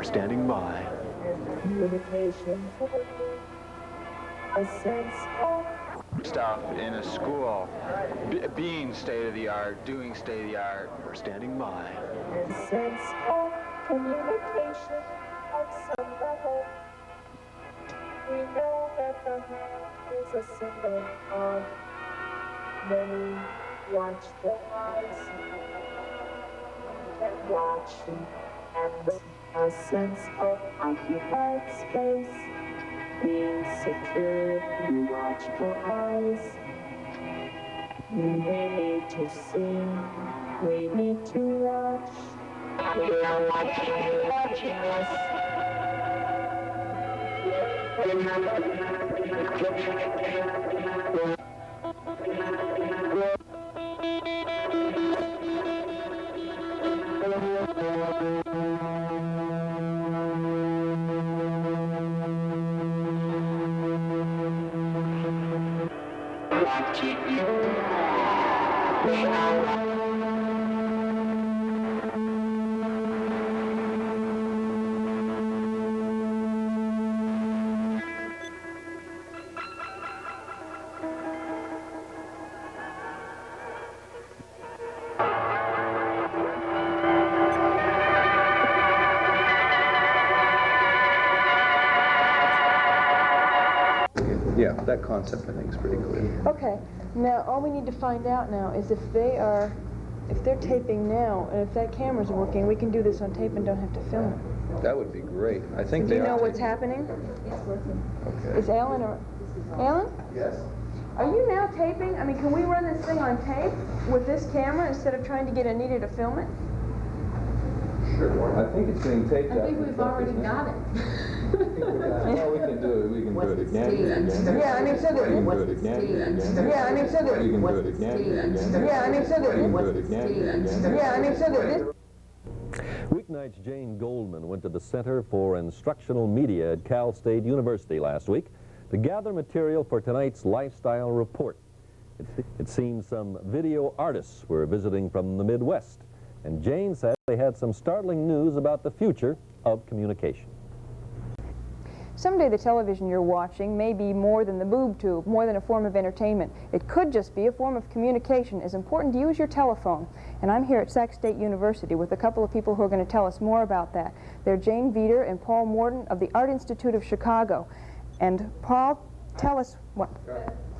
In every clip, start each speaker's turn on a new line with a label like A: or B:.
A: standing by.
B: Communication. A sense of
C: stuff in a school, being state-of-the-art, doing state-of-the-art.
A: We're standing by.
B: a sense of communication of some level. We know that the hand is a symbol of many watch the eyes and watching, and a sense of occupied space. Being secure, we watch for eyes. We need to see, we need to watch. We are watching us.
D: Yeah, that concept I think is pretty clear.
E: Okay, now all we need to find out now is if they're taping now, and if that camera's working, we can do this on tape and don't have to film it.
D: That would be great. I think
E: Do you
D: they
E: know
D: are
E: what's
D: taping.
E: happening?
F: It's working.
D: Okay.
E: Is Alan or... Alan?
D: Yes.
E: Are you now taping? I mean, can we run this thing on tape with this camera instead of trying to get Anita to film it?
D: Sure. I think it's being taped.
F: I think we've already got it.
D: Well, we can do it. We can do it again.
E: Yeah, I mean, so that...
D: We can do it again.
E: Yeah, I mean, so that...
D: We can do it again.
E: Yeah, I mean, so that...
D: We can do it again.
E: Yeah, I mean, so that this...
G: Weeknight's Jane Goldman went to the Center for Instructional Media at Cal State University last week to gather material for tonight's lifestyle report. It seems some video artists were visiting from the Midwest, and Jane said they had some startling news about the future of communication.
E: Someday the television you're watching may be more than the boob tube, more than a form of entertainment. It could just be a form of communication as important to you as your telephone. And I'm here at Sac State University with a couple of people who are going to tell us more about that. They're Jane Veeder and Paul Morton of the Art Institute of Chicago. And Paul, tell us what?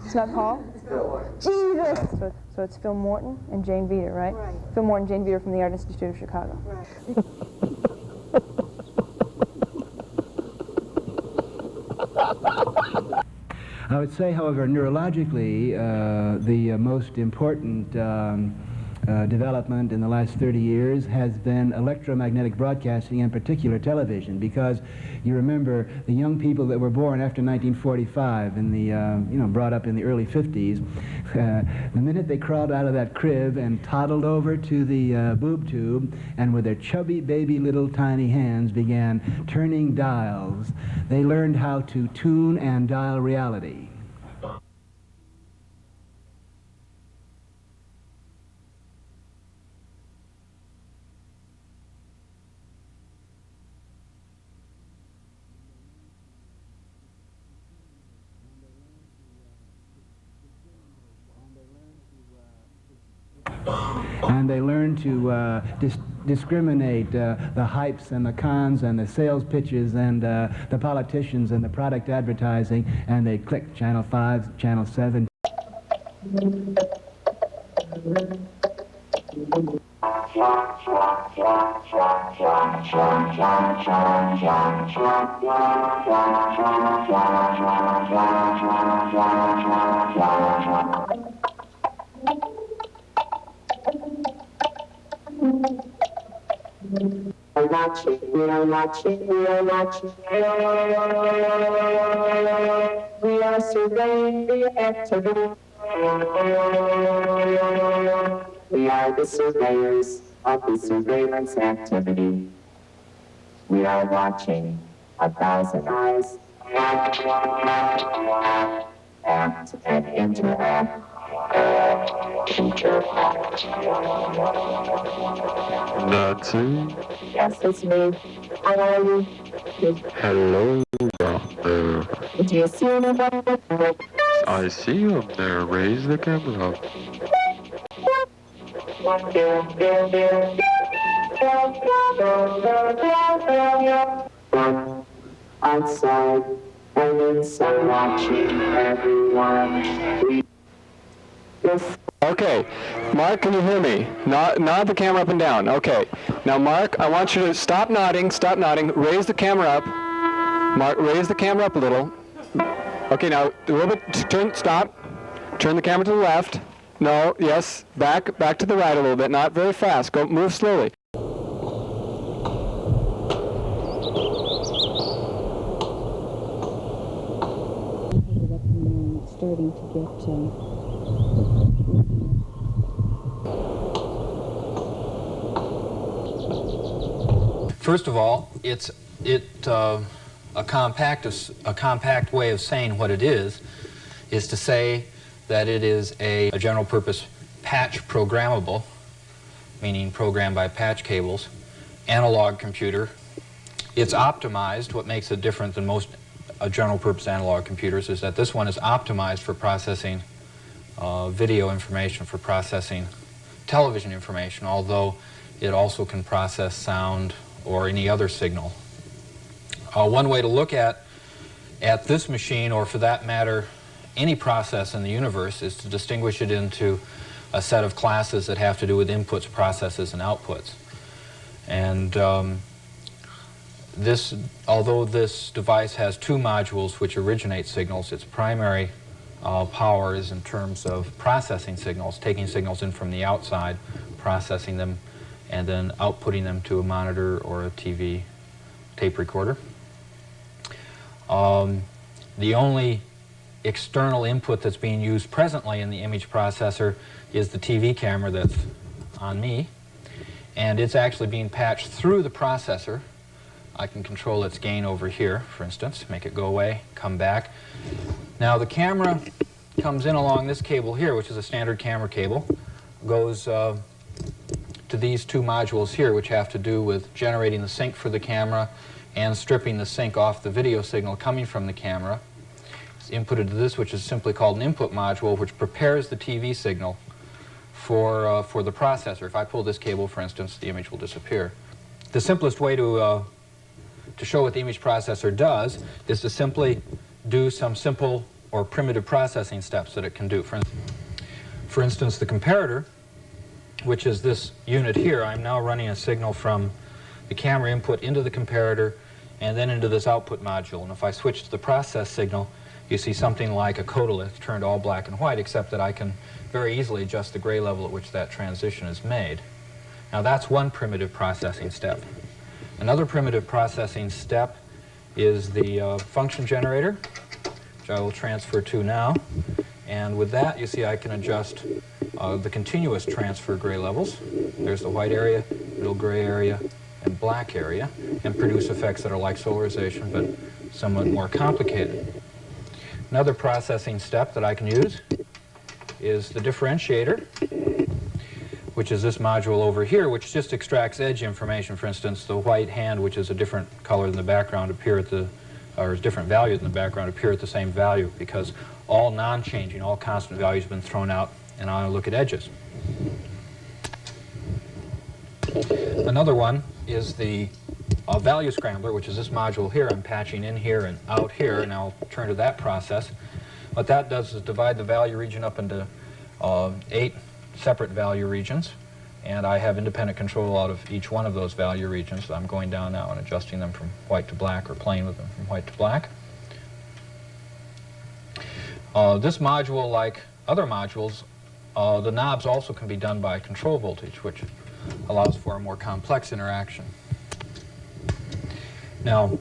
E: It's not Paul? It's Phil. Jesus! So it's Phil Morton and Jane Veeder, right? Right. Phil Morton, Jane Veeder from the Art Institute of Chicago. Right.
H: I would say, however, neurologically, the most important development in the last 30 years has been electromagnetic broadcasting, in particular television, because you remember the young people that were born after 1945 in the, brought up in the early 50s, the minute they crawled out of that crib and toddled over to the boob tube and with their chubby baby little tiny hands began turning dials, they learned how to tune and dial reality. And they learn to discriminate the hypes and the cons and the sales pitches and the politicians and the product advertising, and they click Channel 5, Channel 7.
B: We are watching, we are surveying the activity. We are the surveyors of the surveillance activity. We are watching 1,000 eyes act and interact
A: Nancy?
B: Yes, it's me. How are you?
A: Hello, Buckner.
B: Do you see anyone?
A: I see you up there. Raise the camera up.
B: Outside and inside, watching everyone.
I: Okay, Mark, can you hear me? Nod the camera up and down. Okay. Now, Mark, I want you to stop nodding, raise the camera up. Mark, raise the camera up a little. Okay, now, a little bit, stop. Turn the camera to the left. No, yes, back to the right a little bit, not very fast. Move slowly.
E: Starting to get
J: First of all, it's a compact way of saying what it is to say that it is a general purpose patch programmable, meaning programmed by patch cables, analog computer. It's optimized. What makes it different than most general purpose analog computers is that this one is optimized for processing video information, for processing television information, although it also can process sound or any other signal. One way to look at this machine, or for that matter, any process in the universe, is to distinguish it into a set of classes that have to do with inputs, processes, and outputs. And although this device has two modules which originate signals, its primary power is in terms of processing signals, taking signals in from the outside, processing them, and then outputting them to a monitor or a TV tape recorder. The only external input that's being used presently in the image processor is the TV camera that's on me, and it's actually being patched through the processor. I can control its gain over here, for instance, make it go away, come back. Now the camera comes in along this cable here, which is a standard camera cable, goes to these two modules here, which have to do with generating the sync for the camera and stripping the sync off the video signal coming from the camera. It's inputted to this, which is simply called an input module, which prepares the TV signal for the processor. If I pull this cable, for instance, the image will disappear. The simplest way to show what the image processor does is to simply do some simple or primitive processing steps that it can do. For instance, the comparator, which is this unit here, I'm now running a signal from the camera input into the comparator and then into this output module. And if I switch to the process signal, you see something like a codolith turned all black and white, except that I can very easily adjust the gray level at which that transition is made. Now that's one primitive processing step. Another primitive processing step is the function generator, which I will transfer to now. And with that, you see I can adjust the continuous transfer gray levels. There's the white area, middle gray area, and black area, and produce effects that are like solarization, but somewhat more complicated. Another processing step that I can use is the differentiator, which is this module over here, which just extracts edge information. For instance, the white hand, which is a different color than the background, appear at the, or a different value than the background, appear at the same value, because all non-changing, all constant values have been thrown out, and I look at edges. Another one is the value scrambler, which is this module here. I'm patching in here and out here, and I'll turn to that process. What that does is divide the value region up into 8 separate value regions, and I have independent control out of each one of those value regions. So I'm going down now and adjusting them from white to black, or playing with them from white to black. This module, like other modules, the knobs also can be done by control voltage, which allows for a more complex interaction. Now,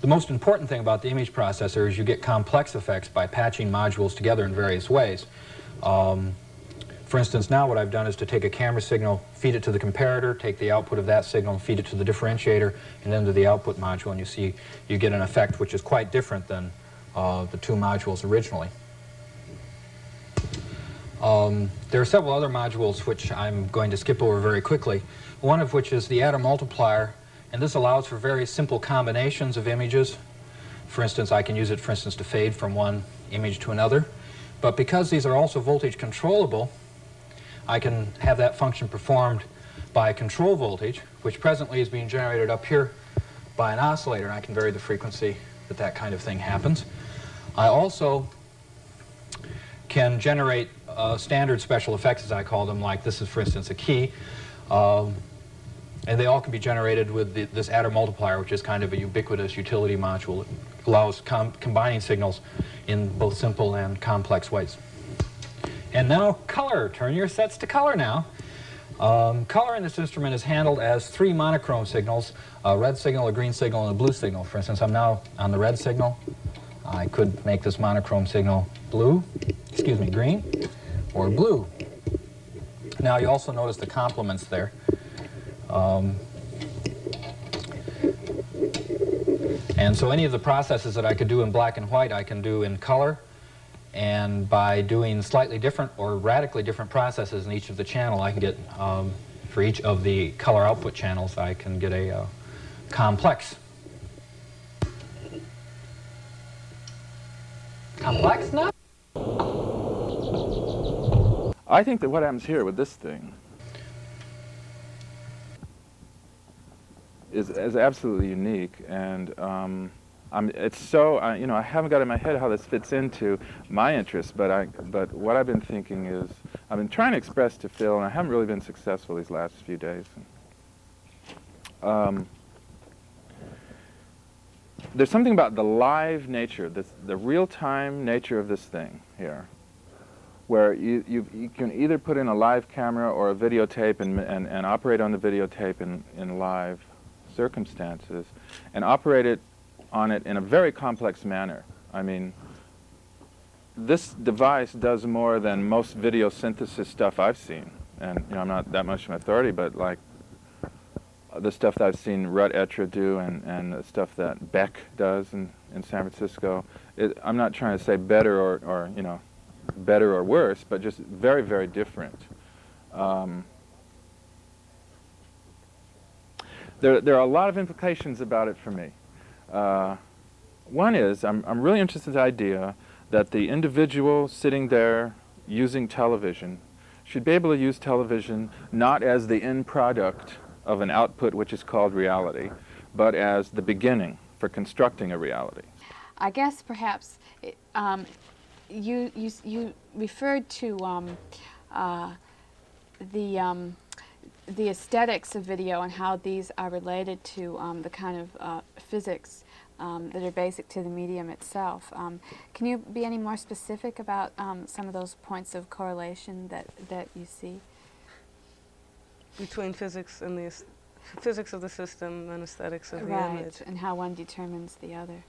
J: the most important thing about the image processor is you get complex effects by patching modules together in various ways. For instance, now what I've done is to take a camera signal, feed it to the comparator, take the output of that signal and feed it to the differentiator, and then to the output module, and you see you get an effect which is quite different than the two modules originally. There are several other modules which I'm going to skip over very quickly, one of which is the adder multiplier, and this allows for very simple combinations of images. For instance, I can use it, for instance, to fade from one image to another. But because these are also voltage controllable, I can have that function performed by control voltage, which presently is being generated up here by an oscillator, and I can vary the frequency that that kind of thing happens. I also can generate standard special effects, as I call them, like this is, for instance, a key. And they all can be generated with this adder multiplier, which is kind of a ubiquitous utility module. It allows combining signals in both simple and complex ways. And now color. Turn your sets to color now. Color in this instrument is handled as 3 monochrome signals, a red signal, a green signal, and a blue signal. For instance, I'm now on the red signal. I could make this monochrome signal green, or blue. Now you also notice the complements there. And so any of the processes that I could do in black and white, I can do in color. And by doing slightly different or radically different processes in each of the channel, I can get, for each of the color output channels, I can get a complex. Complex now?
K: I think that what happens here with this thing is absolutely unique, and it's so, you know, I haven't got in my head how this fits into my interests, but what I've been thinking is, I've been trying to express to Phil, and I haven't really been successful these last few days. There's something about the live nature, the real-time nature of this thing here, where you can either put in a live camera or a videotape and operate on the videotape in live circumstances, and operate on it in a very complex manner. I mean, this device does more than most video synthesis stuff I've seen. And you know, I'm not that much of an authority, but like the stuff that I've seen Rut Etra do and the stuff that Beck does in San Francisco, I'm not trying to say better or you know, better or worse, but just very, very different. There are a lot of implications about it for me. One is, I'm really interested in the idea that the individual sitting there using television should be able to use television not as the end product of an output which is called reality, but as the beginning for constructing a reality.
F: I guess perhaps you referred to the aesthetics of video and how these are related to the kind of physics that are basic to the medium itself. Can you be any more specific about some of those points of correlation that you see?
L: Between physics and the physics of the system and aesthetics of the image.
F: And how one determines the other.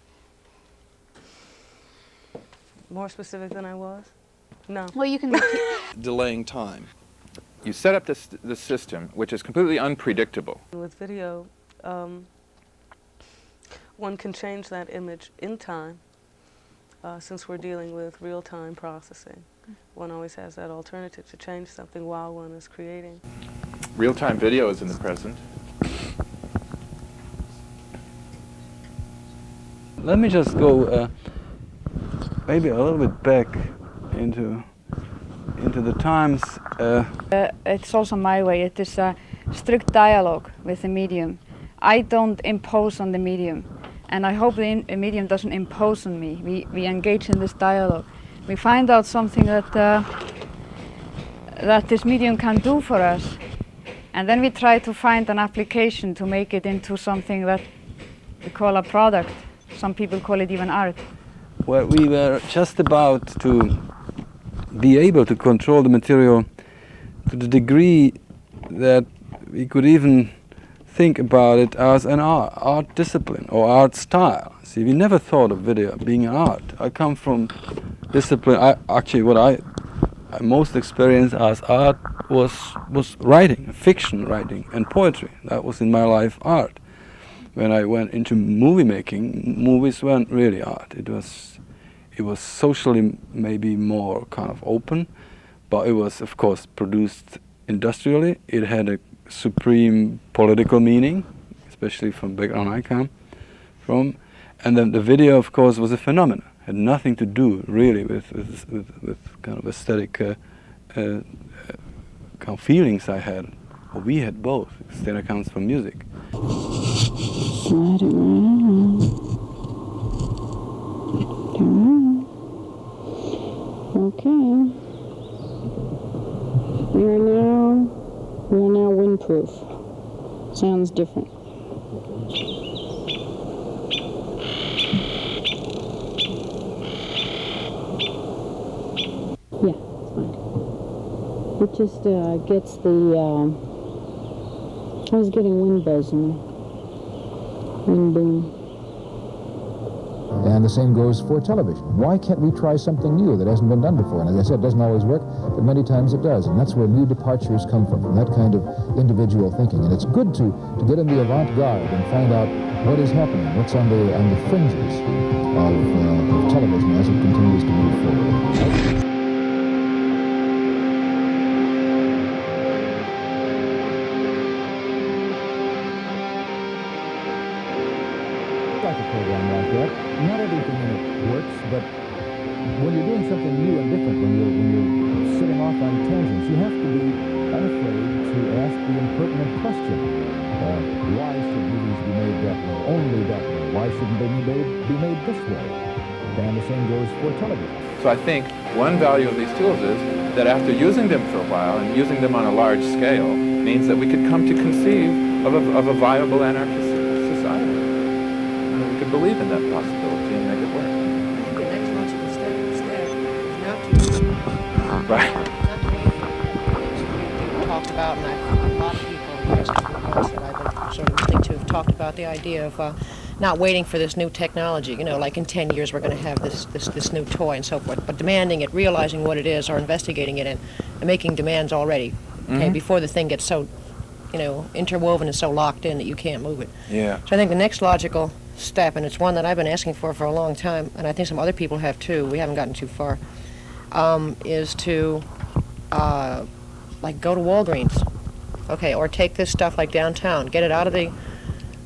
L: More specific than I was? No.
F: Well, you can repeat.
K: Delaying time. You set up this system, which is completely unpredictable.
L: With video, one can change that image in time, since we're dealing with real-time processing. One always has that alternative to change something while one is creating.
K: Real-time video is in the present.
D: Let me just go maybe a little bit back into the times.
E: It's also my way. It is a strict dialogue with the medium. I don't impose on the medium, and I hope the medium doesn't impose on me. We engage in this dialogue. We find out something that this medium can do for us, and then we try to find an application to make it into something that we call a product. Some people call it even art.
D: Well, we were just about to be able to control the material to the degree that we could even think about it as an art discipline or art style. See, we never thought of video being an art. I come from discipline. Actually, what I most experienced as art was writing, fiction writing, and poetry. That was in my life art. When I went into movie making, movies weren't really art. It was socially maybe more kind of open, but it was, of course, produced industrially. It had a supreme political meaning, especially from the background I come from. And then the video, of course, was a phenomenon. Had nothing to do, really, with kind of aesthetic kind of feelings I had. Well, we had both. Steina comes from music.
M: Slide it around. Okay. We are now windproof. Sounds different. Yeah, it's fine. It just gets the, I was getting wind buzz in there. Wind boom.
N: And the same goes for television. Why can't we try something new that hasn't been done before? And as I said, it doesn't always work, but many times it does. And that's where new departures come from that kind of individual thinking. And it's good to get in the avant-garde and find out what is happening, what's on the fringes of television as it continues to move forward. Like a program like that, not everything in it works, but when you're doing something new and different, when you're sitting off on tangents, you have to be unafraid to ask the impertinent question. Why should movies be made that way, only that way? Why shouldn't they be made this way? And the same goes for television.
K: So I think one value of these tools is that after using them for a while and using them on a large scale means that we could come to conceive of a viable anarchist society. We could believe in that possibility and make it work.
O: I think the next logical step instead is not to...
K: Right.
O: We've talked about, and a lot of people in the reports that I've been sort of listening to have talked about the idea of not waiting for this new technology, you know, like in 10 years we're going to have this new toy and so forth, but demanding it, realizing what it is, or investigating it, and making demands already, okay, before the thing gets so, you know, interwoven and so locked in that you can't move it.
K: Yeah.
O: So I think the next logical step, and it's one that I've been asking for a long time, and I think some other people have too, we haven't gotten too far, is to, like, go to Walgreens, okay, or take this stuff like downtown, get it out of the...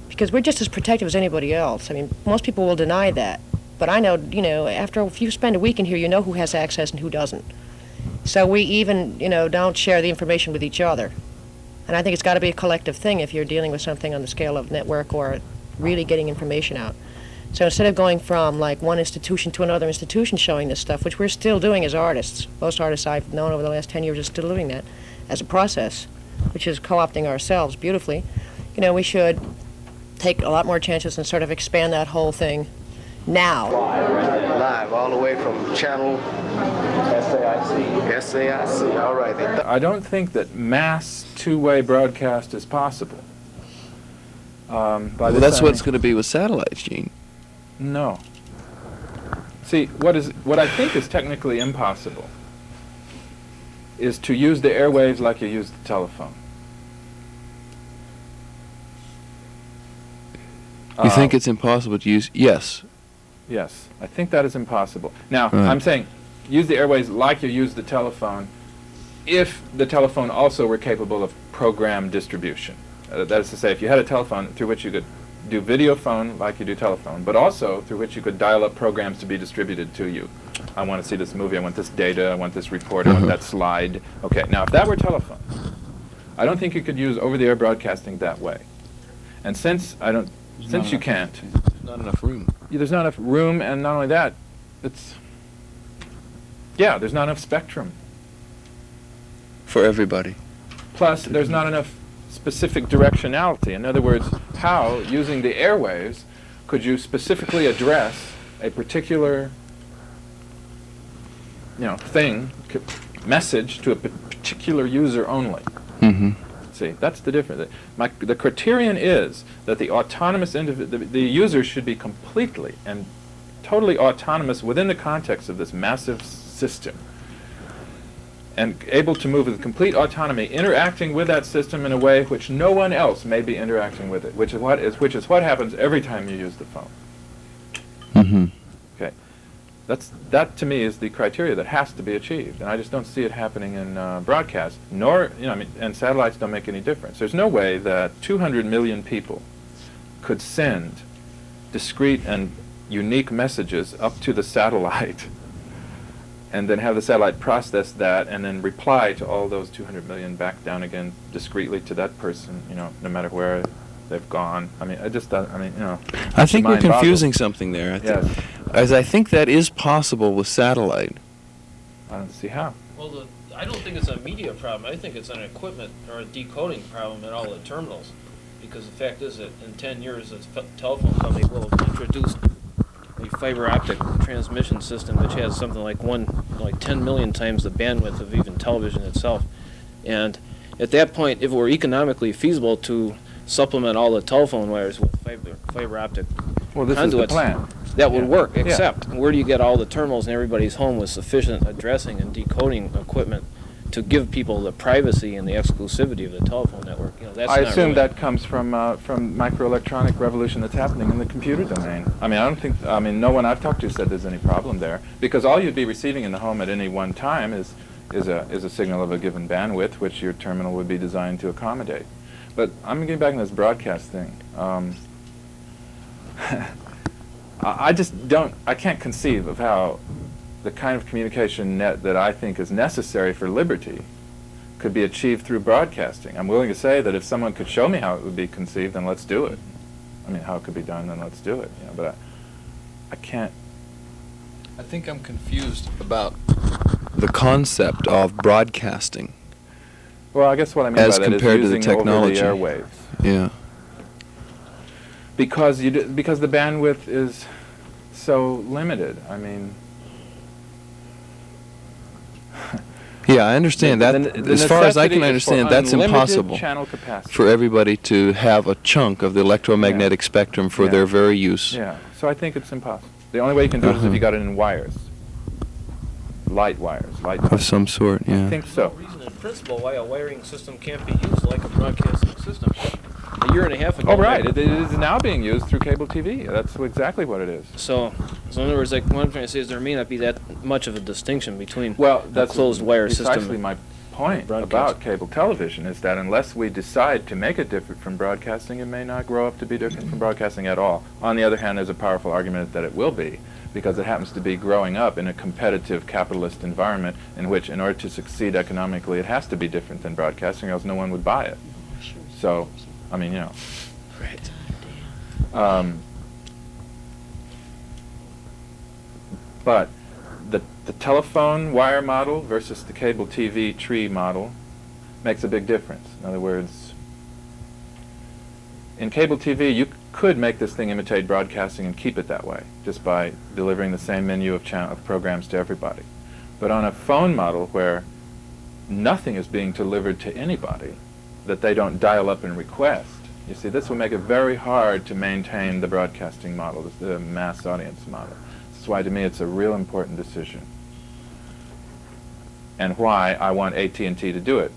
O: Because we're just as protective as anybody else. I mean, most people will deny that. But I know, you know, if you spend a week in here, you know who has access and who doesn't. So we even, you know, don't share the information with each other. And I think it's got to be a collective thing if you're dealing with something on the scale of network or really getting information out. So instead of going from, like, one institution to another institution showing this stuff, which we're still doing as artists, most artists I've known over the last 10 years are still doing that as a process, which is co-opting ourselves beautifully, you know, we should take a lot more chances and sort of expand that whole thing now.
P: Live, all the way from channel SAIC. SAIC, all right.
K: I don't think that mass two-way broadcast is possible.
Q: Well, that's what it's going to be with satellites, Gene.
K: No. See, what I think is technically impossible is to use the airwaves like you use the telephone.
Q: You think it's impossible to use? Yes.
K: Yes, I think that is impossible. Now, I'm saying use the airwaves like you use the telephone if the telephone also were capable of program distribution. That is to say, if you had a telephone through which you could do video phone like you do telephone, but also through which you could dial up programs to be distributed to you. I want to see this movie, I want this data, I want this report, I want that slide. Okay, now if that were telephone, I don't think you could use over-the-air broadcasting that way. And since you can't.
Q: There's not enough room.
K: Yeah, there's not enough room, and not only that, there's not enough spectrum.
Q: For everybody.
K: Plus, there's not enough specific directionality. In other words, how, using the airwaves, could you specifically address a particular, you know, message to a particular user only? See, that's the difference. The criterion is that the autonomous the user should be completely and totally autonomous within the context of this massive system, and able to move with complete autonomy, interacting with that system in a way which no one else may be interacting with it, which is what happens every time you use the phone. Okay. That to me is the criteria that has to be achieved, and I just don't see it happening in broadcast. Nor, I mean, and satellites don't make any difference. There's no way that 200 million people could send discrete and unique messages up to the satellite, and then have the satellite process that, and then reply to all those 200 million back down again discreetly to that person. No matter where they've gone. I mean,
Q: I think we're confusing something there. I think that is possible with satellite.
K: I don't see how.
R: Well, I don't think it's a media problem. I think it's an equipment or a decoding problem at all the terminals. Because the fact is that in 10 years, the telephone company will introduce a fiber optic transmission system which has something like 10 million times the bandwidth of even television itself. And at that point, if it were economically feasible to supplement all the telephone wires with fiber optic
K: conduits, is the plan.
R: That would work, except where do you get all the terminals in everybody's home with sufficient addressing and decoding equipment to give people the privacy and the exclusivity of the telephone network? That's
K: I
R: not
K: assume
R: really
K: that comes from microelectronic revolution that's happening in the computer domain. I mean, no one I've talked to said there's any problem there, because all you'd be receiving in the home at any one time is a signal of a given bandwidth, which your terminal would be designed to accommodate. But I'm getting back to this broadcast thing. I can't conceive of how the kind of communication net that I think is necessary for liberty could be achieved through broadcasting. I'm willing to say that if someone could show me how it would be conceived, then let's do it. I mean, how it could be done, then let's do it. But I can't.
Q: I think I'm confused about the concept of broadcasting.
K: Well, I guess what I mean by that is using
Q: technology.
K: over the airwaves.
Q: Yeah.
K: Because the bandwidth is so limited. I mean.
Q: Yeah, I understand that. As far as I can understand, that's impossible for everybody to have a chunk of the electromagnetic spectrum for their very use.
K: Yeah, so I think it's impossible. The only way you can do it is if you got it in wires. Light wires.
Q: Of some sort, yeah.
K: I think so.
R: no reason in principle why a wiring system can't be used like a broadcasting system. A year and a half ago.
K: Oh, right. It is now being used through cable TV. That's exactly what it is.
R: So in other words, like what I'm trying to say is there may not be that much of a distinction between
K: that's
R: a closed wire system.
K: Precisely my point about cable television is that unless we decide to make it different from broadcasting, it may not grow up to be different from broadcasting at all. On the other hand, there's a powerful argument that it will be, because it happens to be growing up in a competitive capitalist environment in which, in order to succeed economically, it has to be different than broadcasting, or else no one would buy it. So, I mean,
R: Right.
K: But the telephone wire model versus the cable TV tree model makes a big difference. In other words, in cable TV, you could make this thing imitate broadcasting and keep it that way, just by delivering the same menu of programs to everybody. But on a phone model where nothing is being delivered to anybody that they don't dial up and request, you see, this will make it very hard to maintain the broadcasting model, the mass audience model. That's why, to me, it's a real important decision, and why I want AT&T to do it.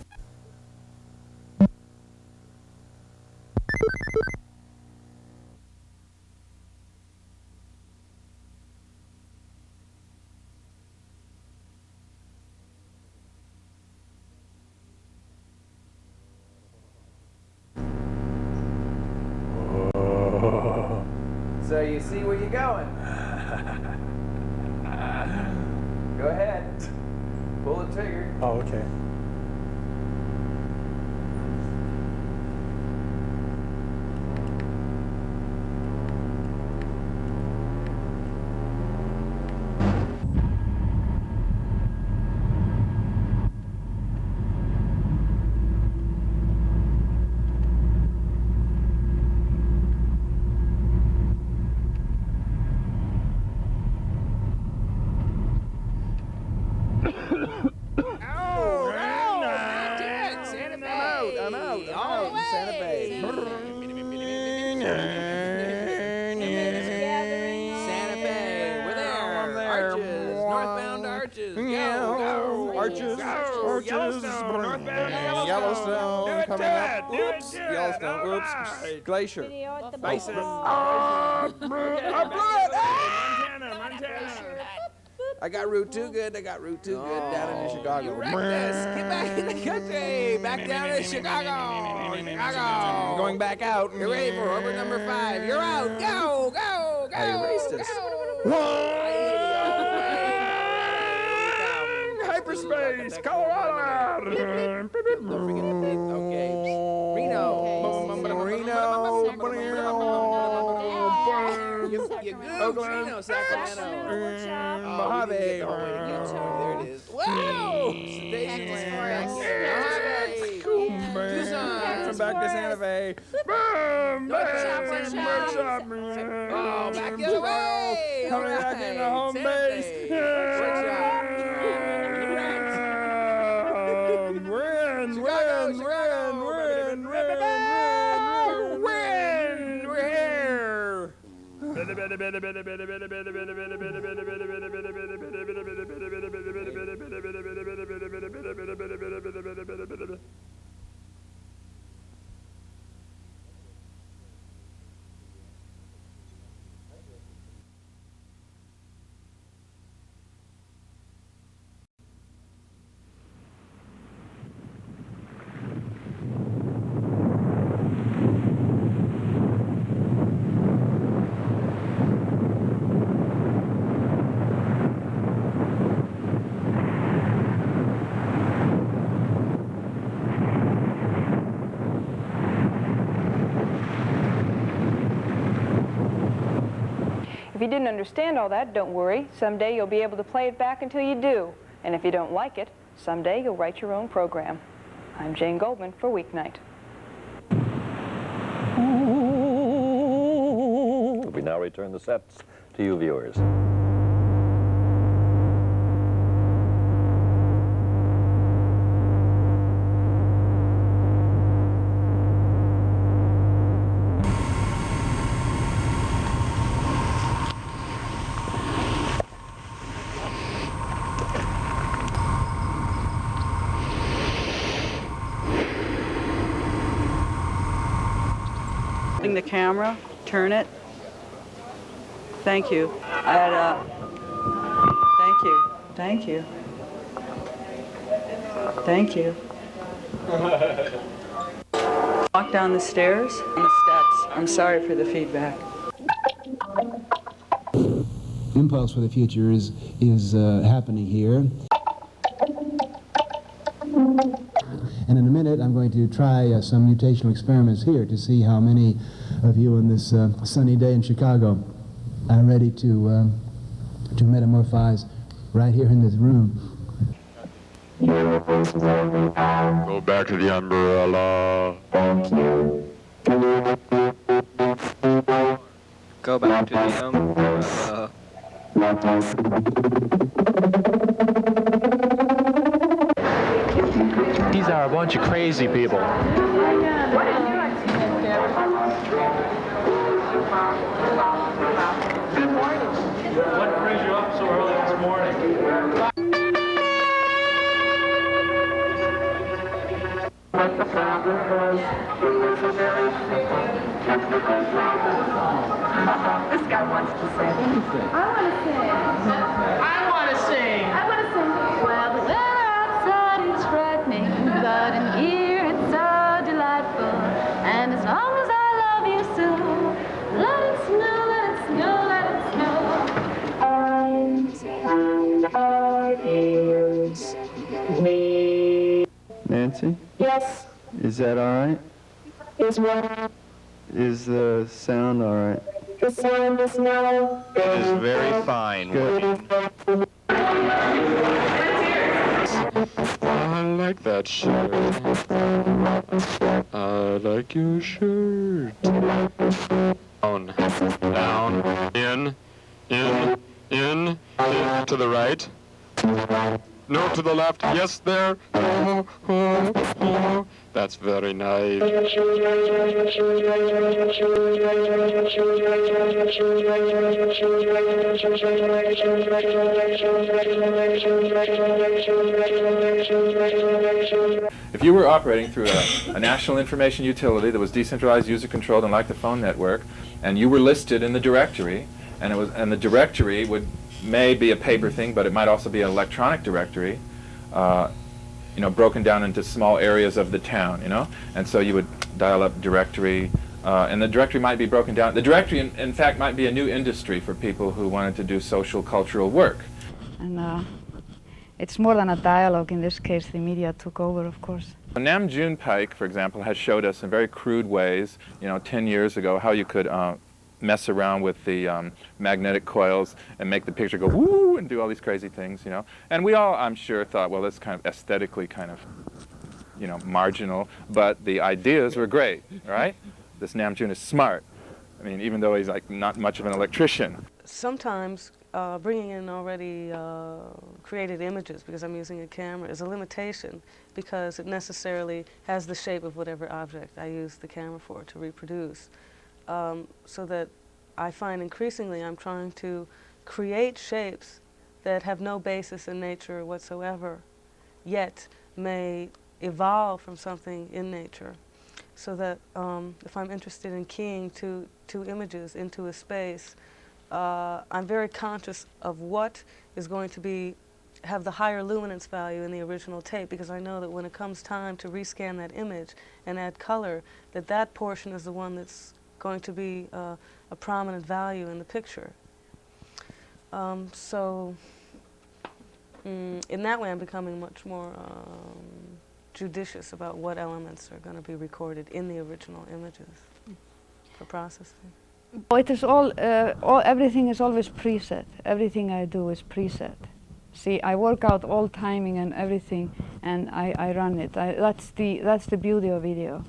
I: So you see where you're going. Go ahead. Pull the trigger.
S: Oh, okay.
I: Glacier.
S: Basin.
I: Montana.
S: I got root too good. I got root too good down in Chicago. You wrecked us. Get back in the country. Back down to Chicago. Chicago. Going back out. You're ready for over number 5. You're out. Go, go, go. I erased us. Hyperspace, Colorado. Don't forget the thing. Okay. Reno. You're good. Oakland. Reno, Sacramento. Mojave. There it is. Whoa! Tucson. Back to Santa Fe. Boom! Back the other way. Coming back into home base.
E: If you didn't understand all that, don't worry. Someday you'll be able to play it back until you do. And if you don't like it, someday you'll write your own program. I'm Jane Goldman for Weeknight.
G: We now return the sets to you viewers.
T: The camera, turn it. Thank you. Thank you. Thank you. Thank you. Walk down the stairs and the steps. I'm sorry for the feedback.
H: Impulse for the future is happening here. And in a minute, I'm going to try some mutational experiments here to see how many of you on this sunny day in Chicago are ready to metamorphose right here in this room.
A: Go back to the umbrella.
I: Go back to the umbrella.
U: These are a bunch of crazy people.
R: What brings you up so early this morning?
B: This guy wants to sing. I want to sing. I want to sing. I want to sing. Well, the weather outside is frightening, but in here it's so delightful. And as long as I love you so, let it snow, let it snow, let it snow.
V: Nancy?
B: Yes.
V: Is that all right?
B: Is what?
V: Is the sound all right?
B: The sound is now.
V: It is very fine.
A: I like that shirt. I like your shirt. Down, down, in, to the right. No, to the left. Yes, there. Oh, oh, oh. That's very nice.
K: If you were operating through a national information utility that was decentralized, user-controlled, and like the phone network, and you were listed in the directory, and the directory would may be a paper thing, but it might also be an electronic directory, you know, broken down into small areas of the town, you know? And so you would dial up directory, and the directory might be broken down. The directory, in fact, might be a new industry for people who wanted to do social, cultural work.
C: And it's more than a dialogue. In this case, the media took over, of course.
K: Nam June Paik, for example, has showed us in very crude ways, you know, 10 years ago, how you could mess around with the magnetic coils and make the picture go woo and do all these crazy things, you know. And we all, I'm sure, thought, well, that's kind of aesthetically kind of, you know, marginal, but the ideas were great, right? This Nam June is smart. I mean, even though he's like not much of an electrician.
L: Sometimes bringing in already created images, because I'm using a camera, is a limitation, because it necessarily has the shape of whatever object I use the camera for to reproduce. So that I find increasingly I'm trying to create shapes that have no basis in nature whatsoever, yet may evolve from something in nature. So that if I'm interested in keying two images into a space, I'm very conscious of what is going to have the higher luminance value in the original tape, because I know that when it comes time to rescan that image and add color, that portion is the one that's going to be a prominent value in the picture. So in that way I'm becoming much more judicious about what elements are going to be recorded in the original images for processing.
C: It is all everything is always preset. Everything I do is preset. See, I work out all timing and everything, and I run it. That's the beauty of video.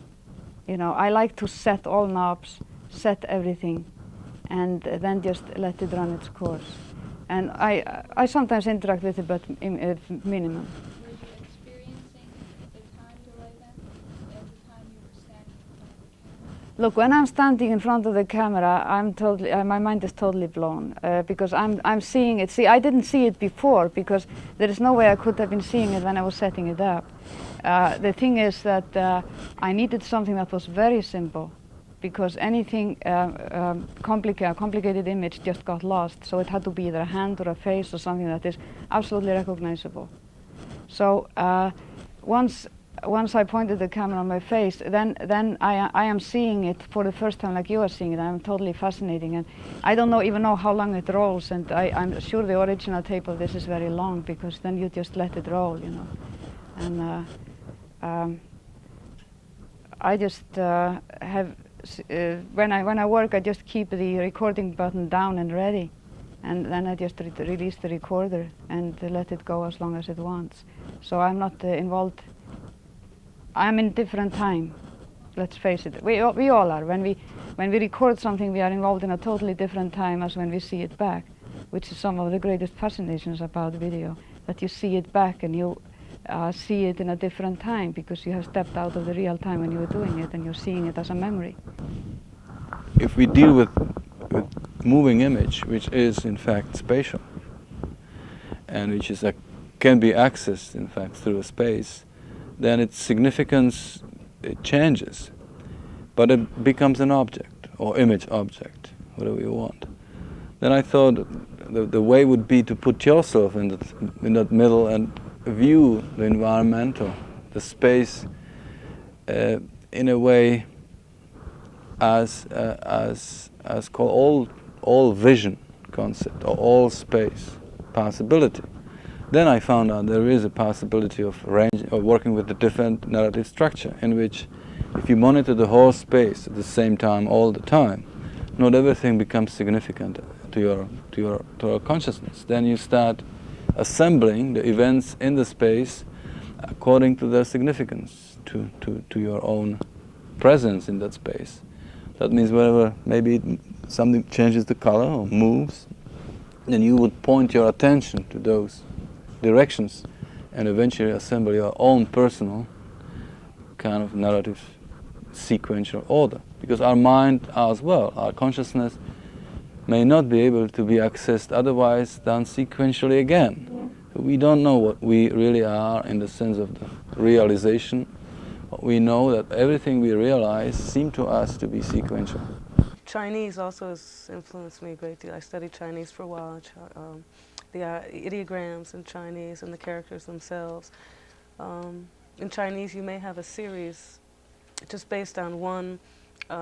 C: You know, I like to set all knobs, set everything, and then just let it run its course. And I sometimes interact with it, but minimum. Look, when I'm standing in front of the camera, I'm totally, my mind is totally blown because I'm seeing it. See, I didn't see it before because there is no way I could have been seeing it when I was setting it up. The thing is that I needed something that was very simple, because anything complicated image just got lost. So it had to be either a hand or a face or something that is absolutely recognizable. So once I pointed the camera on my face, then I am seeing it for the first time like you are seeing it. I'm totally fascinating, and I don't even know how long it rolls, and I'm sure the original tape of this is very long, because then you just let it roll, you know. And I just have, when I work, I just keep the recording button down and ready, and then I just release the recorder and let it go as long as it wants. So I'm not involved. I'm in different time, let's face it. We all are. When we record something, we are involved in a totally different time as when we see it back, which is some of the greatest fascinations about video, that you see it back and you see it in a different time, because you have stepped out of the real time when you were doing it and you're seeing it as a memory.
D: If we deal with moving image, which is in fact spatial, and which is can be accessed in fact through a space, then its significance changes, but it becomes an object, or image object, whatever you want. Then I thought the way would be to put yourself in that middle and view the environmental, the space, in a way as called all vision concept, or all space possibility. Then I found out there is a possibility of working with a different narrative structure, in which if you monitor the whole space at the same time all the time, not everything becomes significant to your consciousness. Then you start assembling the events in the space according to their significance to your own presence in that space. That means whenever maybe something changes the color or moves, then you would point your attention to those directions and eventually assemble your own personal kind of narrative sequential order. Because our mind as well, our consciousness, may not be able to be accessed otherwise than sequentially again. We don't know what we really are in the sense of the realization. We know that everything we realize seems to us to be sequential.
L: Chinese also has influenced me a great deal. I studied Chinese for a while, the ideograms in Chinese and the characters themselves. In Chinese, you may have a series just based on one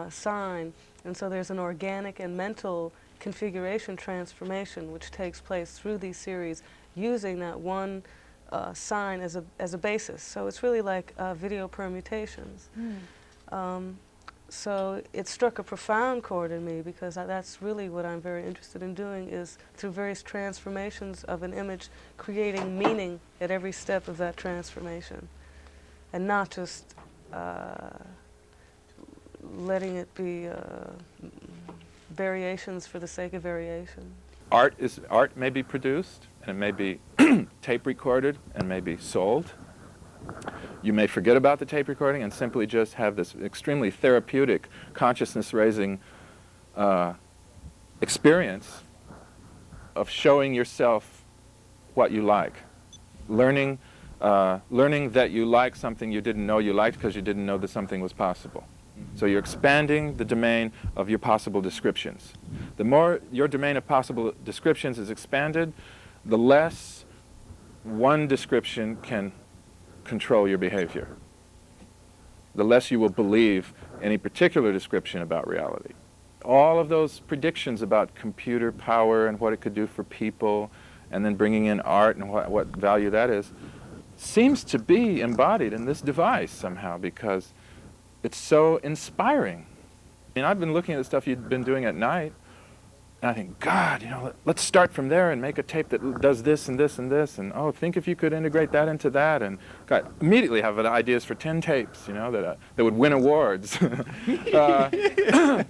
L: sign, and so there's an organic and mental configuration transformation which takes place through these series using that one sign as a basis. So it's really like video permutations. So it struck a profound chord in me because that's really what I'm very interested in doing, is through various transformations of an image, creating meaning at every step of that transformation, and not just letting it be variations for the sake of variation.
K: Art may be produced, and it may be tape recorded and may be sold. You may forget about the tape recording and simply just have this extremely therapeutic, consciousness-raising experience of showing yourself what you like. Learning that you like something you didn't know you liked because you didn't know that something was possible. So you're expanding the domain of your possible descriptions. The more your domain of possible descriptions is expanded, the less one description can control your behavior. The less you will believe any particular description about reality. All of those predictions about computer power and what it could do for people, and then bringing in art and what value that is, seems to be embodied in this device somehow, because it's so inspiring. I mean, I've been looking at the stuff you've been doing at night, and I think, God, you know, let's start from there and make a tape that does this and this and this, and oh, think if you could integrate that into that, and God, immediately have ideas for 10 tapes, you know, that would win awards. The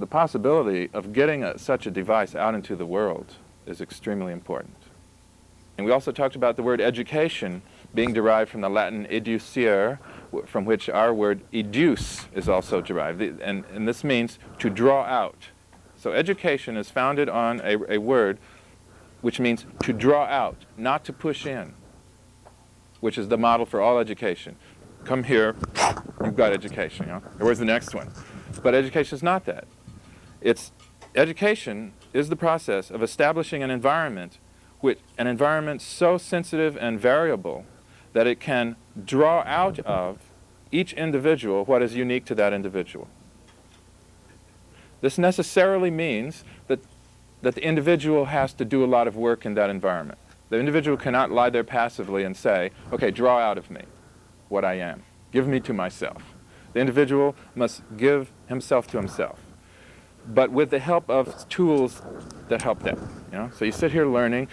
K: possibility of getting such a device out into the world is extremely important. And we also talked about the word education being derived from the Latin educere, from which our word educe is also derived, and this means to draw out. So education is founded on a word which means to draw out, not to push in, which is the model for all education. Come here, you've got education, you know? Where's the next one? But education is not that. Education is the process of establishing an environment so sensitive and variable that it can draw out of each individual what is unique to that individual. This necessarily means that the individual has to do a lot of work in that environment. The individual cannot lie there passively and say, okay, draw out of me what I am. Give me to myself. The individual must give himself to himself, but with the help of tools that help that. You know? So you sit here learning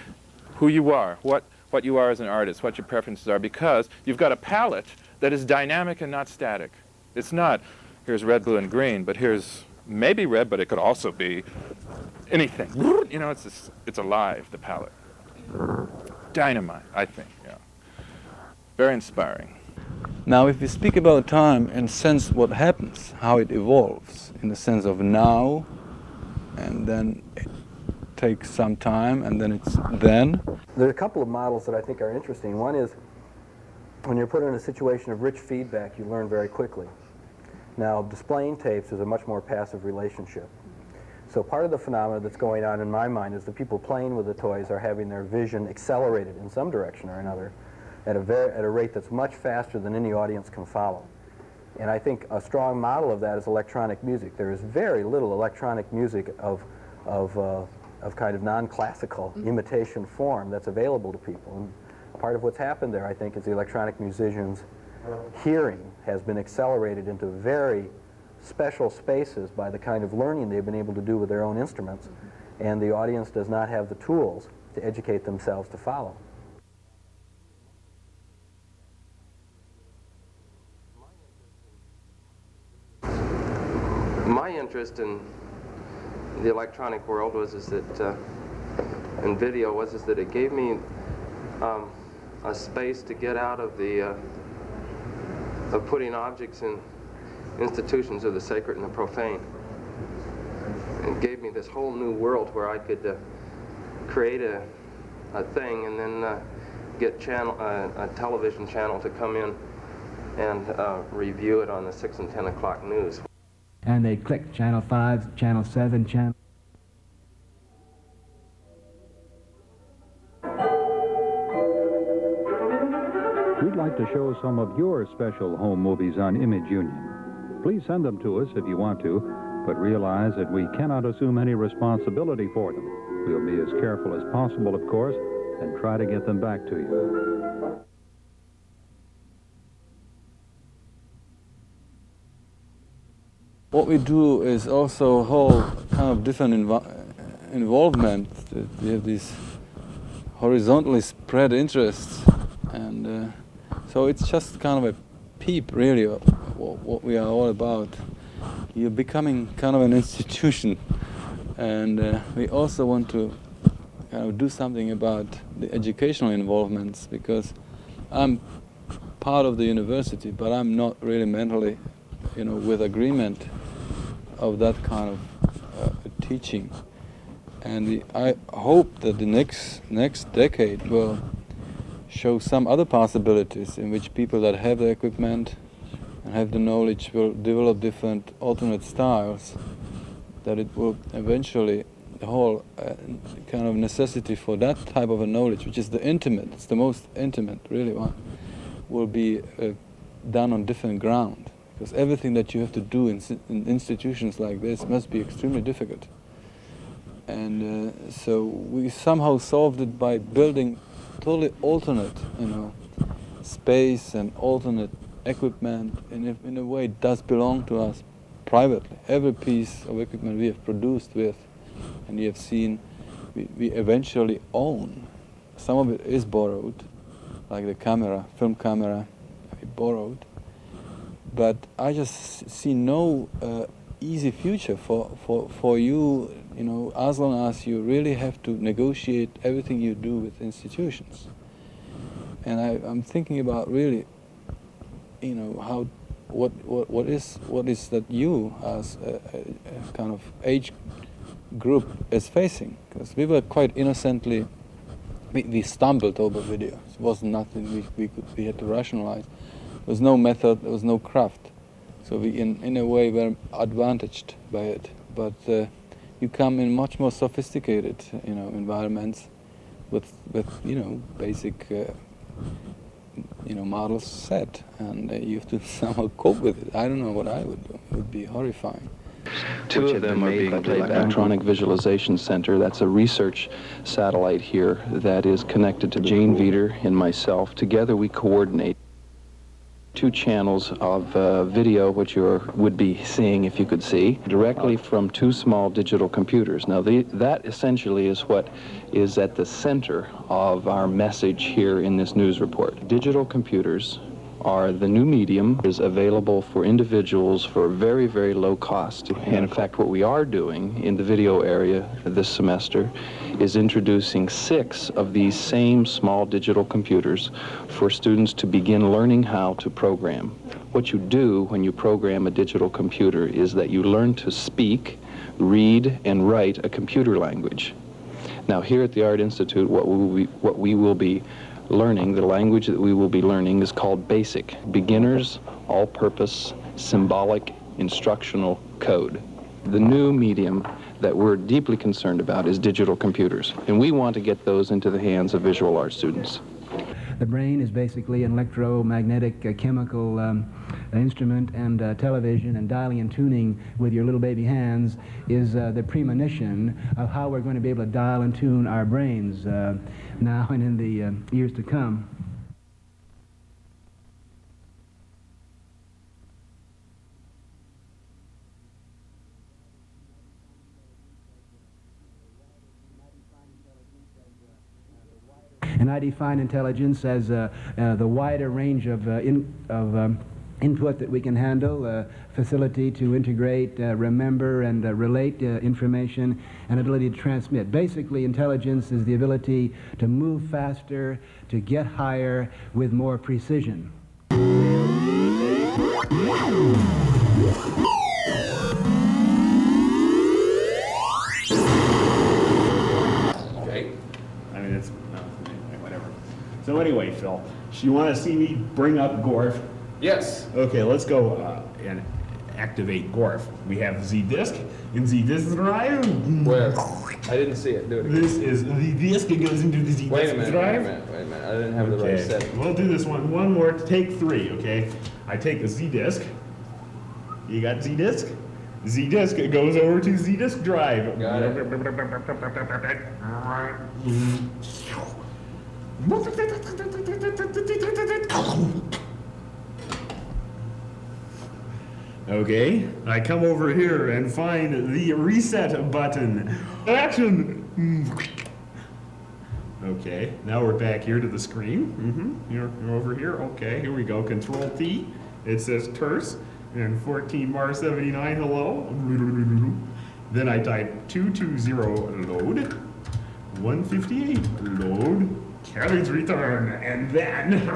K: who you are, what you are as an artist, what your preferences are, because you've got a palette that is dynamic and not static. It's not, here's red, blue, and green, but here's maybe red, but it could also be anything. You know, it's alive, the palette. Dynamite, I think, yeah. Very inspiring.
D: Now, if we speak about time and sense what happens, how it evolves, in the sense of now, and then it takes some time, and then it's then.
F: There are a couple of models that I think are interesting. One is, when you're put in a situation of rich feedback, you learn very quickly. Now, displaying tapes is a much more passive relationship. So part of the phenomena that's going on in my mind is the people playing with the toys are having their vision accelerated in some direction or another at a rate that's much faster than any audience can follow. And I think a strong model of that is electronic music. There is very little electronic music of kind of non-classical imitation form that's available to people. And part of what's happened there, I think, is the electronic musicians' hearing has been accelerated into very special spaces by the kind of learning they've been able to do with their own instruments, and the audience does not have the tools to educate themselves to follow.
P: My interest in the electronic world was that in video was that it gave me a space to get out of of putting objects in institutions of the sacred and the profane. It gave me this whole new world where I could create a thing and then get a television channel to come in and review it on the 6 and 10 o'clock news.
H: and they'd click channel 5, channel 7, channel...
J: We'd like to show some of your special home movies on Image Union. Please send them to us if you want to, but realize that we cannot assume any responsibility for them. We'll be as careful as possible, of course, and try to get them back to you.
D: What we do is also a whole kind of different involvement. We have these horizontally spread interests, and so it's just kind of a peep, really, of what we are all about. You're becoming kind of an institution, and we also want to kind of do something about the educational involvements, because I'm part of the university, but I'm not really mentally, with agreement of that kind of teaching. And I hope that the next decade will show some other possibilities in which people that have the equipment and have the knowledge will develop different alternate styles, that it will eventually, the whole kind of necessity for that type of a knowledge, which is the intimate, it's the most intimate really one, will be done on different ground. Because everything that you have to do in institutions like this must be extremely difficult. And so we somehow solved it by building totally alternate, space and alternate equipment. In a way, it does belong to us privately. Every piece of equipment we have produced with, and you have seen, we eventually own. Some of it is borrowed, like the camera, film camera, we borrowed. But I just see no easy future for you, as long as you really have to negotiate everything you do with institutions. And I'm thinking about really, how, what is that you as a kind of age group is facing? Because we were quite innocently, we stumbled over video. It wasn't nothing we had to rationalize. There was no method, there was no craft. So we, in a way, were advantaged by it. But you come in much more sophisticated, environments with basic, models set, and you have to somehow cope with it. I don't know what I would do. It would be horrifying.
F: Two of them are being played by Electronic Visualization Center. That's a research satellite here that is connected to Gene, Veeder, and myself. Together we coordinate 2 channels of video, which you would be seeing if you could see, directly from 2 small digital computers. Now that essentially is what is at the center of our message here in this news report. Digital computers are the new medium, is available for individuals for very, very low cost. And in fact, what we are doing in the video area this semester is introducing 6 of these same small digital computers for students to begin learning how to program. What you do when you program a digital computer is that you learn to speak, read, and write a computer language. Now here at the Art Institute, what we will be learning, the language that we will be learning is called BASIC, Beginner's All-Purpose Symbolic Instructional Code. The new medium that we're deeply concerned about is digital computers, and we want to get those into the hands of visual art students.
H: The brain is basically an electromagnetic chemical instrument, and television and dialing and tuning with your little baby hands is the premonition of how we're going to be able to dial and tune our brains now and in the years to come. And I define intelligence as the wider range of input that we can handle, facility to integrate, remember, and relate information, and ability to transmit. Basically, intelligence is the ability to move faster, to get higher with more precision.
M: So anyway, Phil, you want to see me bring up Gorf?
K: Yes.
M: Okay, let's go. activate GORF. We have Z disk and Z disk drive.
K: Where? I didn't see it. Do it again.
M: This is the disk. It goes into the Z disk drive.
K: Wait a minute. I didn't have the right setting.
M: We'll do this one more. Take 3. Okay. I take the Z disk. You got Z disk. Z disk. It goes over to Z disk drive.
K: Got it.
M: Okay, I come over here and find the reset button. Action! Okay, now we're back here to the screen. You're over here. Okay, here we go. Control T. It says terse and 14 bar 79 hello. Then I type 220 load, 158 load, carriage return, and then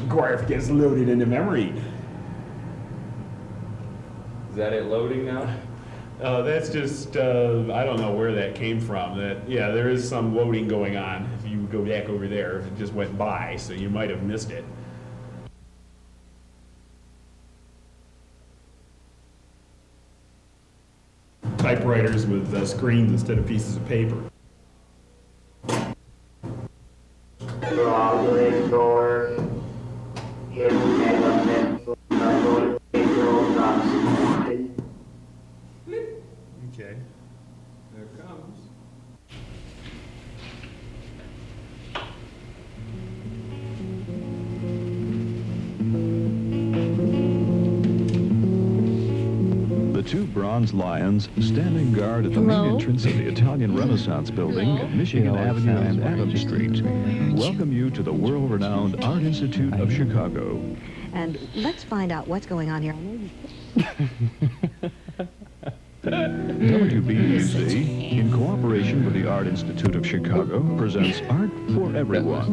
M: GORF gets loaded into memory.
K: Is that it loading now?
M: That's just, I don't know where that came from. Yeah, there is some loading going on. If you go back over there, it just went by, so you might have missed it. Typewriters with screens instead of pieces of paper. Okay, there it comes.
N: The two bronze lions standing guard at the main entrance of the Italian Renaissance building at Michigan Avenue and Adams Street welcome you to the world-renowned Art Institute of Chicago.
W: And let's find out what's going on here.
N: WBUC, in cooperation with the Art Institute of Chicago, presents Art for Everyone.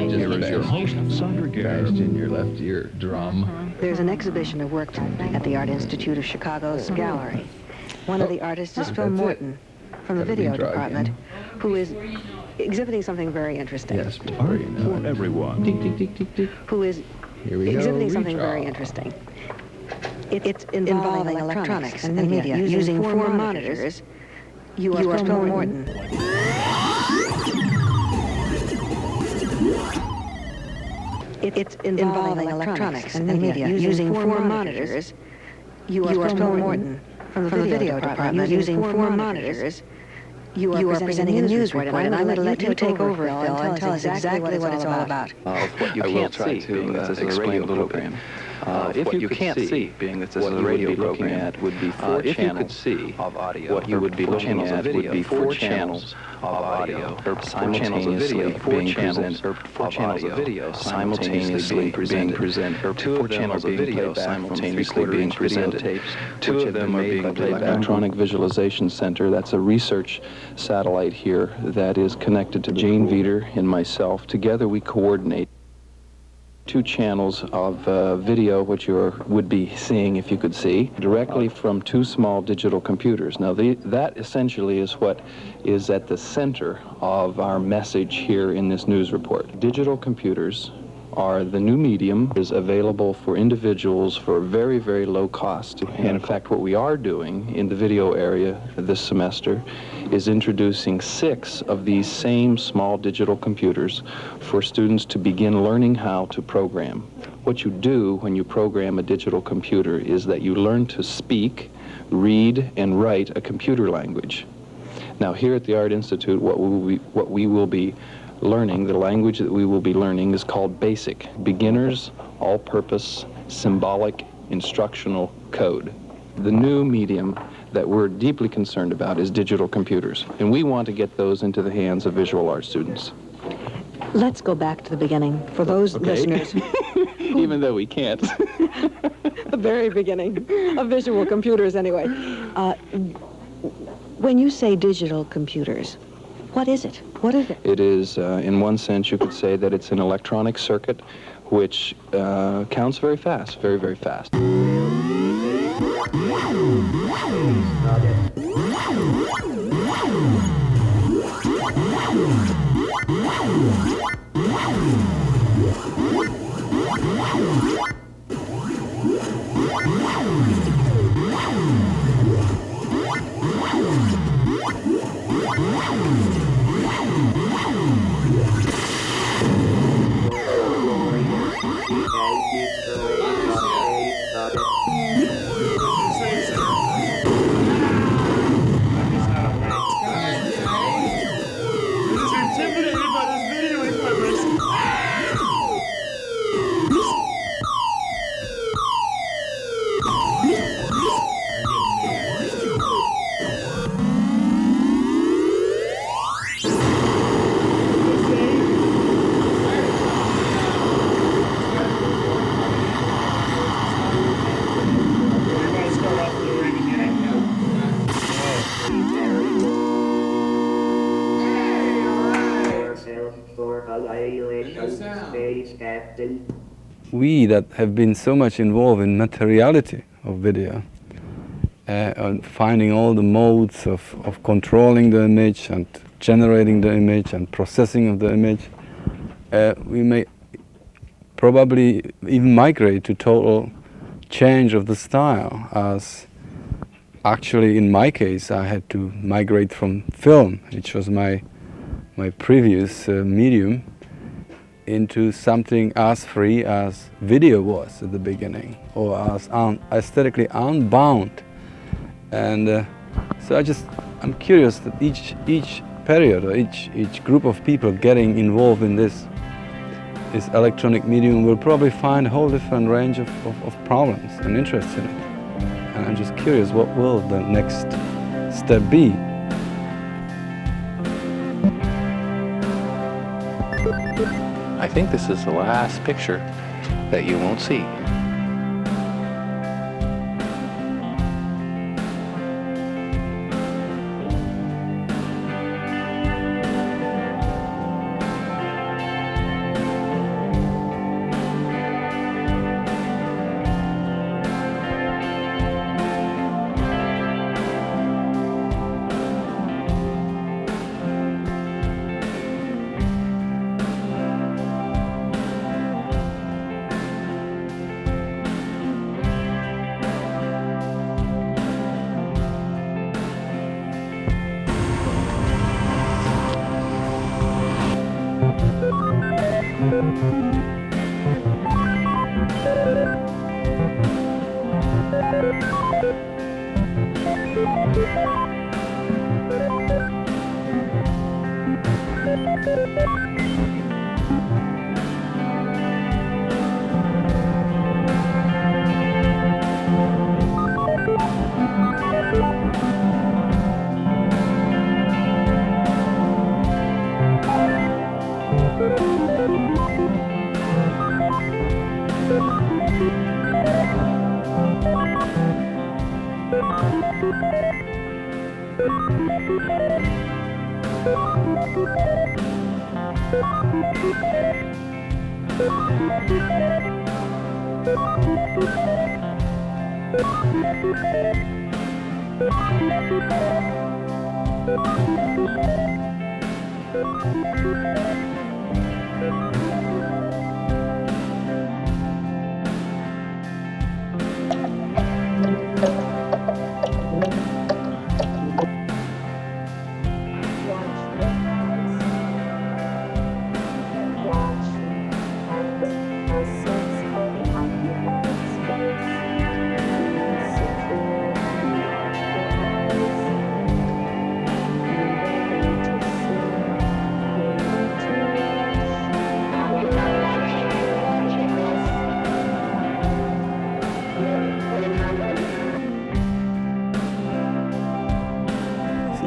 N: Here is your host, Sandra Gare.
Q: In your left ear drum.
W: There's an exhibition of work at the Art Institute of Chicago's gallery. One of the artists is Phil Morton from the video department, who is exhibiting something very interesting.
N: Yes, Art for Everyone.
W: Who is exhibiting something very interesting. It's involving electronics and media using 4 monitors. You are Phil Morton. It's involving electronics and media using 4 monitors. You are Phil Morton from the video department using 4 monitors. You are presenting a news report, and I'm going to let you take over, Phil, and tell us exactly what it's all about.
X: What you can't see, being that this is a radio program. If you can't see, being that this is a radio program, would be 4 channels of audio. What you would be looking at would be 4 channels of audio simultaneously being presented. 4 channels of video simultaneously being presented. 2 of them are being played simultaneously being presented. 2 of them are being played back. Electronic Visualization Center. That's a research satellite here that is connected to Gene Veeder and myself. Together we coordinate 2 channels of video, which you would be seeing if you could see, directly from 2 small digital computers. Now, that essentially is what is at the center of our message here in this news report. Digital computers are the new medium, is available for individuals for very, very low cost. And in fact, what we are doing in the video area this semester is introducing 6 of these same small digital computers for students to begin learning how to program. What you do when you program a digital computer is that you learn to speak, read, and write a computer language. Now, here at the Art Institute, what we will be learning, the language that we will be learning is called BASIC, Beginner's All-Purpose Symbolic Instructional Code. The new medium that we're deeply concerned about is digital computers, and we want to get those into the hands of visual art students.
W: Let's go back to the beginning for those listeners.
X: Even though we can't.
W: The very beginning of visual computers, anyway. When you say digital computers, what is it? What is it?
X: It is, in one sense, you could say that it's an electronic circuit which counts very fast, very, very fast.
D: We that have been so much involved in materiality of video, and finding all the modes of controlling the image and generating the image and processing of the image, we may probably even migrate to total change of the style, as actually in my case I had to migrate from film, which was my previous medium, into something as free as video was at the beginning, or as aesthetically unbound. And so I'm curious that each period or each group of people getting involved in this electronic medium will probably find a whole different range of problems and interests in it. And I'm just curious, what will the next step be?
X: I think this is the last picture that you won't see.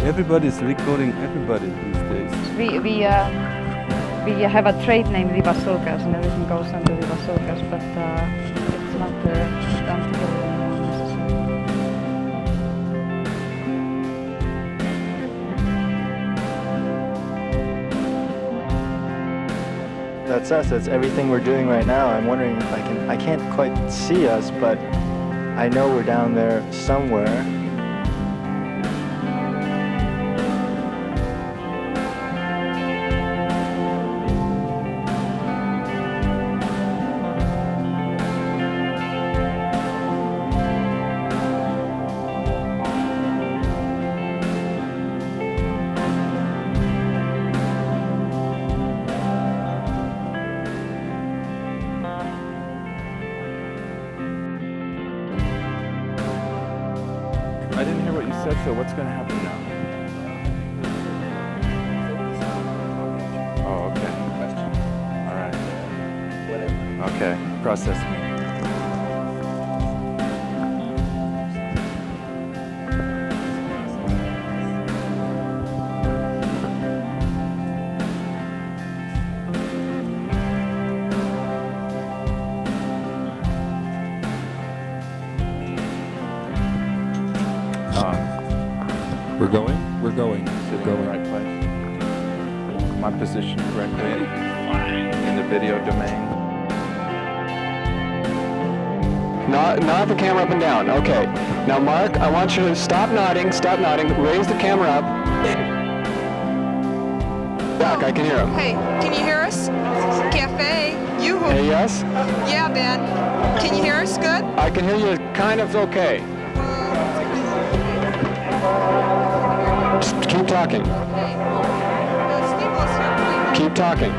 D: Everybody's recording everybody these days.
C: We have a trade name, the Vasulkas, and everything goes under the Vasulkas, but it's not done together anymore.
E: That's us. That's everything we're doing right now. I'm wondering if I can't quite see us, but I know we're down there somewhere.
K: So what's going to happen now? Oh, okay. All right. Whatever. Okay. Process me.
Q: We're going. We're going.
K: Sitting in the right place. my position correctly in the video domain?
I: Nod the camera up and down. Okay. Now, Mark, I want you to stop nodding, raise the camera up. Doc, I can hear him.
G: Hey, can you hear us? Cafe, yoo-hoo.
I: Hey, yes?
G: Yeah, Ben. Can you hear us good?
I: I can hear you kind of okay. Just keep talking. Keep talking.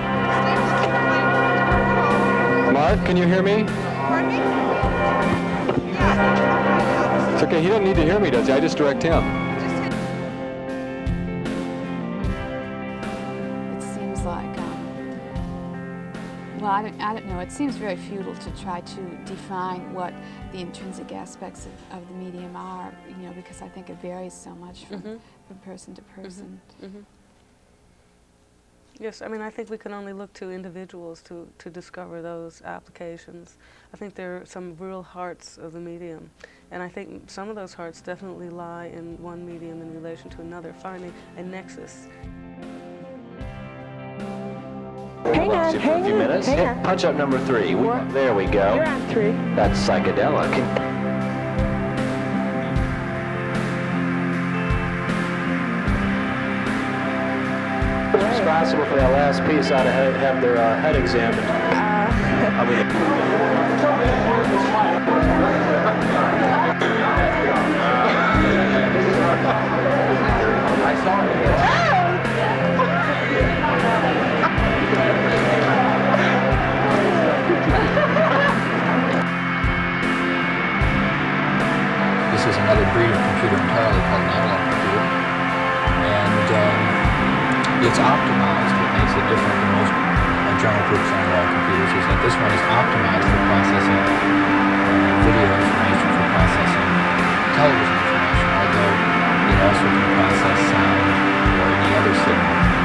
I: Mark, can you hear me?
G: Pardon me?
I: It's okay, he doesn't need to hear me, does he? I just direct him.
O: It seems like, well, I don't know. It seems very futile to try to define what the intrinsic aspects of the medium are, you know, because I think it varies so much from person to person.
L: Yes, I mean, I think we can only look to individuals to discover those applications. I think there are some real hearts of the medium, and I think some of those hearts definitely lie in one medium in relation to another, finding a nexus.
V: Hang on, for a few minutes. Hit punch up number 3. There we go.
W: You're on 3.
V: That's psychedelic. Responsible for that last piece ought to have their head examined. I saw it.
S: This is another breed of computer entirely called an analog computer. And it's optimized. What makes it different than most general purpose analog computers is that this one is optimized for processing video information, for processing television information, although it also can process sound or any other signal.